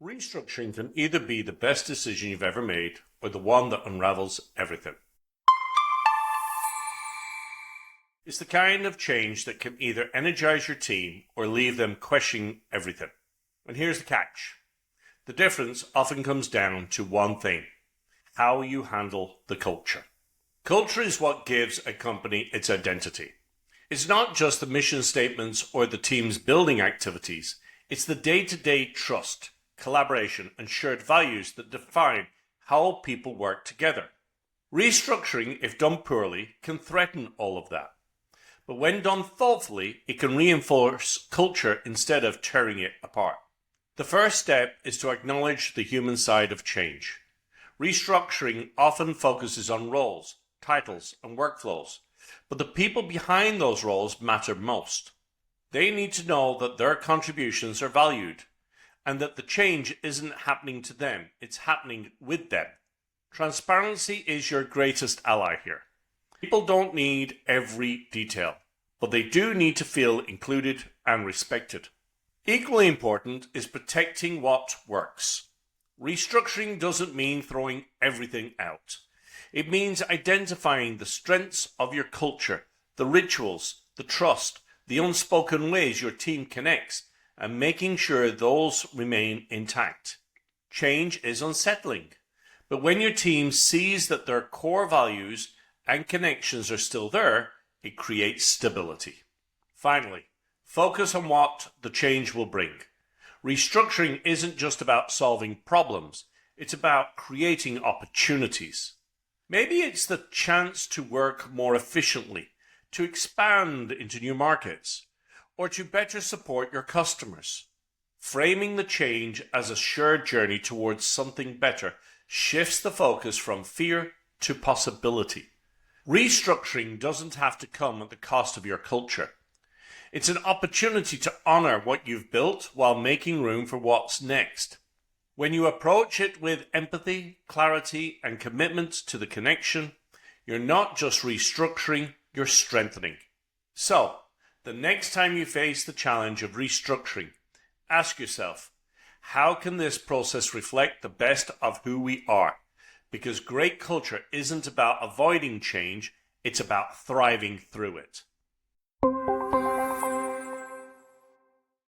Restructuring can either be the best decision you've ever made or the one that unravels everything. It's the kind of change that can either energize your team or leave them questioning everything. And here's the catch. The difference often comes down to one thing: how you handle the culture. Culture is what gives a company its identity. It's not just the mission statements or the team's building activities. It's the day-to-day trust, collaboration, and shared values that define how people work together. Restructuring, if done poorly, can threaten all of that. But when done thoughtfully, it can reinforce culture instead of tearing it apart. The first step is to acknowledge the human side of change. Restructuring often focuses on roles, titles, and workflows, but the people behind those roles matter most. They need to know that their contributions are valued and that the change isn't happening to them, it's happening with them. Transparency is your greatest ally here. People don't need every detail, but they do need to feel included and respected. Equally important is protecting what works. Restructuring doesn't mean throwing everything out. It means identifying the strengths of your culture, the rituals, the trust, the unspoken ways your team connects, and making sure those remain intact. Change is unsettling, but when your team sees that their core values and connections are still there, it creates stability. Finally, focus on what the change will bring. Restructuring isn't just about solving problems, it's about creating opportunities. Maybe it's the chance to work more efficiently, to expand into new markets, or to better support your customers. Framing the change as a shared journey towards something better shifts the focus from fear to possibility. Restructuring doesn't have to come at the cost of your culture. It's an opportunity to honor what you've built while making room for what's next. When you approach it with empathy, clarity, and commitment to the connection, you're not just restructuring, you're strengthening. So, the next time you face the challenge of restructuring, ask yourself, how can this process reflect the best of who we are? Because great culture isn't about avoiding change, it's about thriving through it.